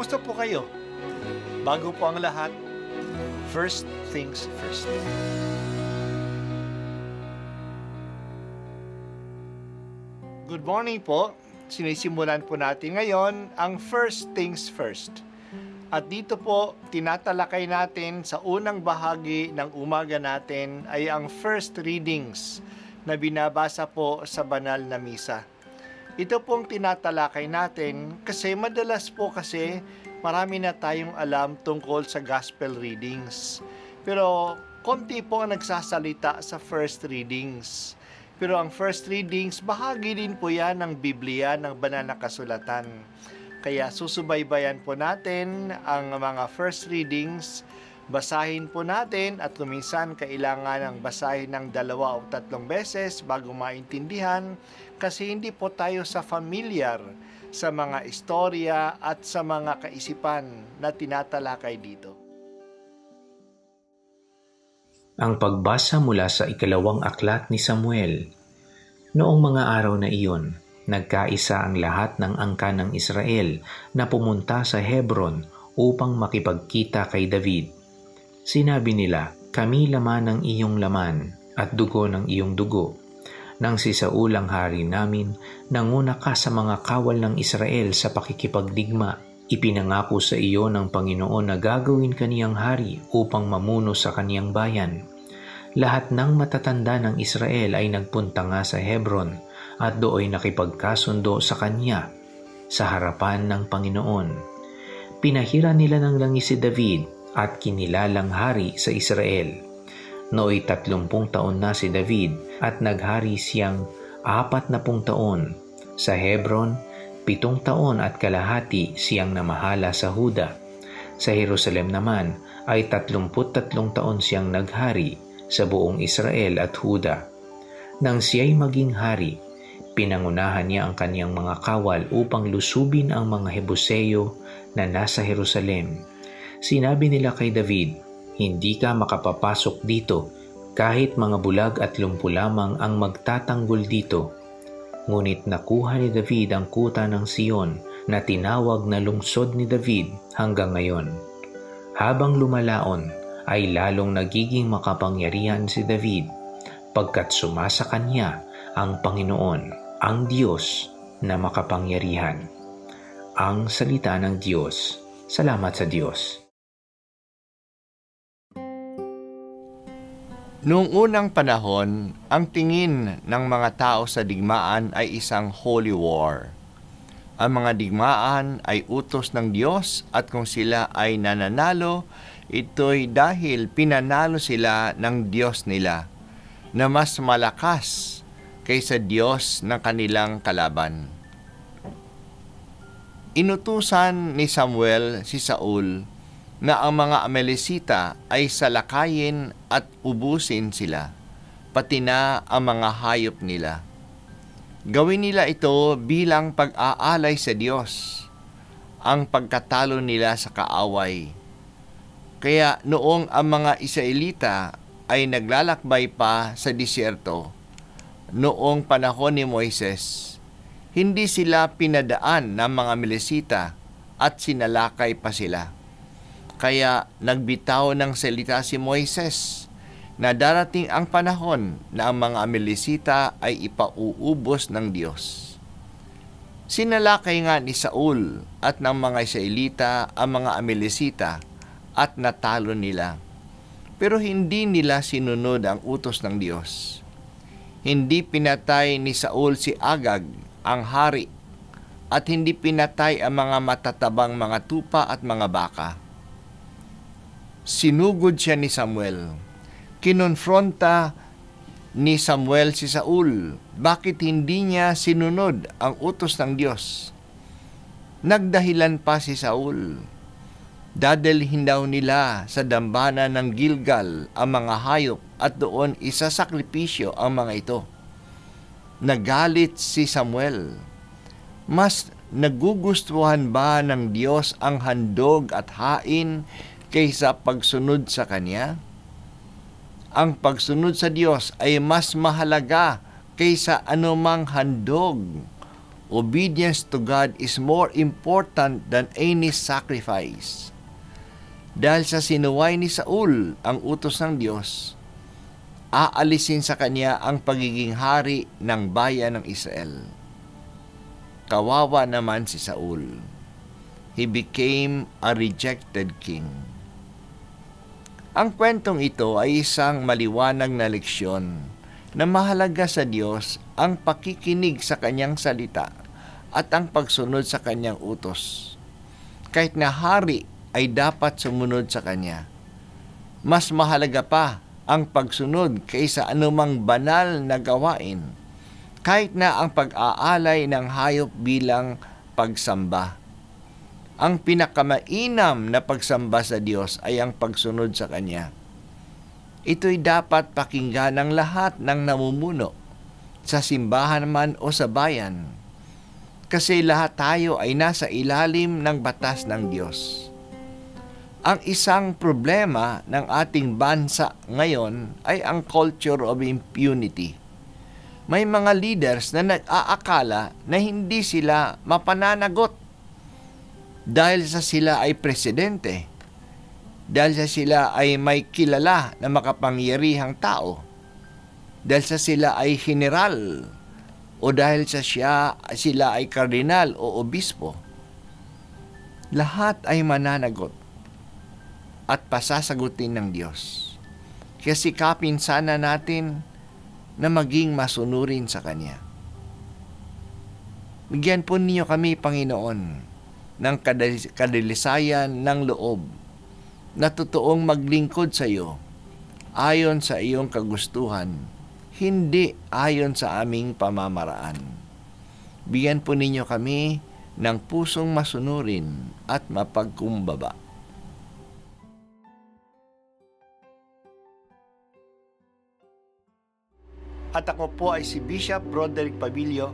Kumusta po kayo? Bago po ang lahat, first things first. Good morning po. Sinisimulan po natin ngayon ang first things first. At dito po, tinatalakay natin sa unang bahagi ng umaga natin ay ang first readings na binabasa po sa banal na misa. Ito pong tinatalakay natin kasi madalas po marami na tayong alam tungkol sa gospel readings. Pero konti po ang nagsasalita sa first readings. Pero ang first readings, bahagi din po yan ng Biblia, ng banal na kasulatan. Kaya susubaybayan po natin ang mga first readings, basahin po natin at kuminsan kailangan ng basahin ng 2 o 3 beses bago maintindihan kasi hindi po tayo familiar sa mga istorya at sa mga kaisipan na tinatalakay dito. Ang pagbasa mula sa 2 aklat ni Samuel. Noong mga araw na iyon, nagkaisa ang lahat ng angkan ng Israel na pumunta sa Hebron upang makipagkita kay David. Sinabi nila, "Kami laman ng iyong laman at dugo ng iyong dugo. Nang si Saul ang hari namin, nanguna ka sa mga kawal ng Israel sa pakikipagdigma. Ipinangako sa iyo ng Panginoon na gagawin kaniyang hari upang mamuno sa kaniyang bayan. Lahat ng matatanda ng Israel ay nagpunta nga sa Hebron at dooy nakipagkasundo sa kanya sa harapan ng Panginoon. Pinahira nila ng langis si David at kinilalang hari sa Israel. Nooy 30 taon na si David at naghari siyang 40 taon. Sa Hebron, 7 taon at kalahati siyang namahala sa Huda. Sa Jerusalem naman ay 33 taon siyang naghari sa buong Israel at Huda. Nang siya'y maging hari, pinangunahan niya ang kaniyang mga kawal upang lusubin ang mga Hebuseo na nasa Jerusalem. Sinabi nila kay David, "Hindi ka makapapasok dito kahit mga bulag at lumpo lamang ang magtatanggol dito." Ngunit nakuha ni David ang kuta ng Sion na tinawag na lungsod ni David hanggang ngayon. Habang lumalaon, ay lalong nagiging makapangyarihan si David pagkat sumasa kanya ang Panginoon, ang Diyos na makapangyarihan. Ang salita ng Diyos. Salamat sa Diyos. Noong unang panahon, ang tingin ng mga tao sa digmaan ay isang holy war. Ang mga digmaan ay utos ng Diyos at kung sila ay nananalo, ito'y dahil pinanalo sila ng Diyos nila na mas malakas kaysa Diyos ng kanilang kalaban. Inutusan ni Samuel si Saul na ang mga Amalekita ay salakayin at ubusin sila, pati na ang mga hayop nila. Gawin nila ito bilang pag-aalay sa Diyos, ang pagkatalo nila sa kaaway. Kaya noong ang mga Israelita ay naglalakbay pa sa disyerto, noong panahon ni Moises, hindi sila pinadaan ng mga Amalekita at sinalakay pa sila. Kaya nagbitaw ng salita si Moises na darating ang panahon na ang mga Amalekita ay ipauubos ng Diyos. Sinalakay nga ni Saul at ng mga Israelita ang mga Amalekita at natalo nila. Pero hindi nila sinunod ang utos ng Diyos. Hindi pinatay ni Saul si Agag, ang hari, at hindi pinatay ang mga matatabang mga tupa at mga baka. Sinugod siya ni Samuel. Kinonfronta ni Samuel si Saul. Bakit hindi niya sinunod ang utos ng Diyos? Nagdahilan pa si Saul. Dadalhin daw nila sa dambana ng Gilgal ang mga hayop at doon isasakripisyo ang mga ito. Nagalit si Samuel. Mas nagugustuhan ba ng Diyos ang handog at hain kaysa pagsunod sa Kanya? Ang pagsunod sa Diyos ay mas mahalaga kaysa anumang handog Obedience to God is more important than any sacrifice. Dahil sa sinuway ni Saul ang utos ng Diyos, aalisin sa kanya ang pagiging hari ng bayan ng Israel. Kawawa naman si Saul. He became a rejected king. Ang kwentong ito ay isang maliwanag na leksyon na mahalaga sa Diyos ang pakikinig sa kanyang salita at ang pagsunod sa kanyang utos. Kahit na hari ay dapat sumunod sa kanya, mas mahalaga pa ang pagsunod kaysa anumang banal na gawain, kahit na ang pag-aalay ng hayop bilang pagsamba. Ang pinakamainam na pagsamba sa Diyos ay ang pagsunod sa Kanya. Ito'y dapat pakinggan ng lahat ng namumuno, sa simbahan man o sa bayan, kasi lahat tayo ay nasa ilalim ng batas ng Diyos. Ang isang problema ng ating bansa ngayon ay ang culture of impunity. May mga leaders na nag-aakala na hindi sila mapananagot dahil sa sila ay presidente, dahil sa sila ay may kilala na makapangyarihang tao, dahil sa sila ay general, o dahil sa sila ay kardinal o obispo. Lahat ay mananagot at pasasagutin ng Diyos. Kaya sikapin sana natin na maging masunurin sa Kanya. Bigyan po ninyo kami, Panginoon, ng kadalisayan ng loob na totoong maglingkod sa iyo ayon sa iyong kagustuhan, hindi ayon sa aming pamamaraan. Bigyan po ninyo kami ng pusong masunurin at mapagkumbaba. At ako po ay si Bishop Broderick Pabilio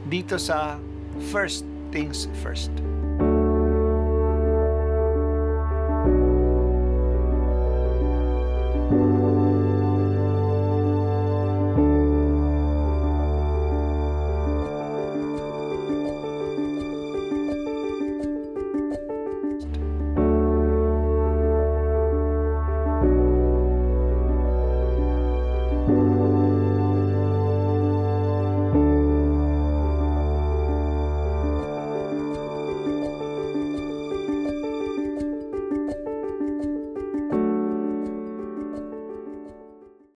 dito sa First Things First.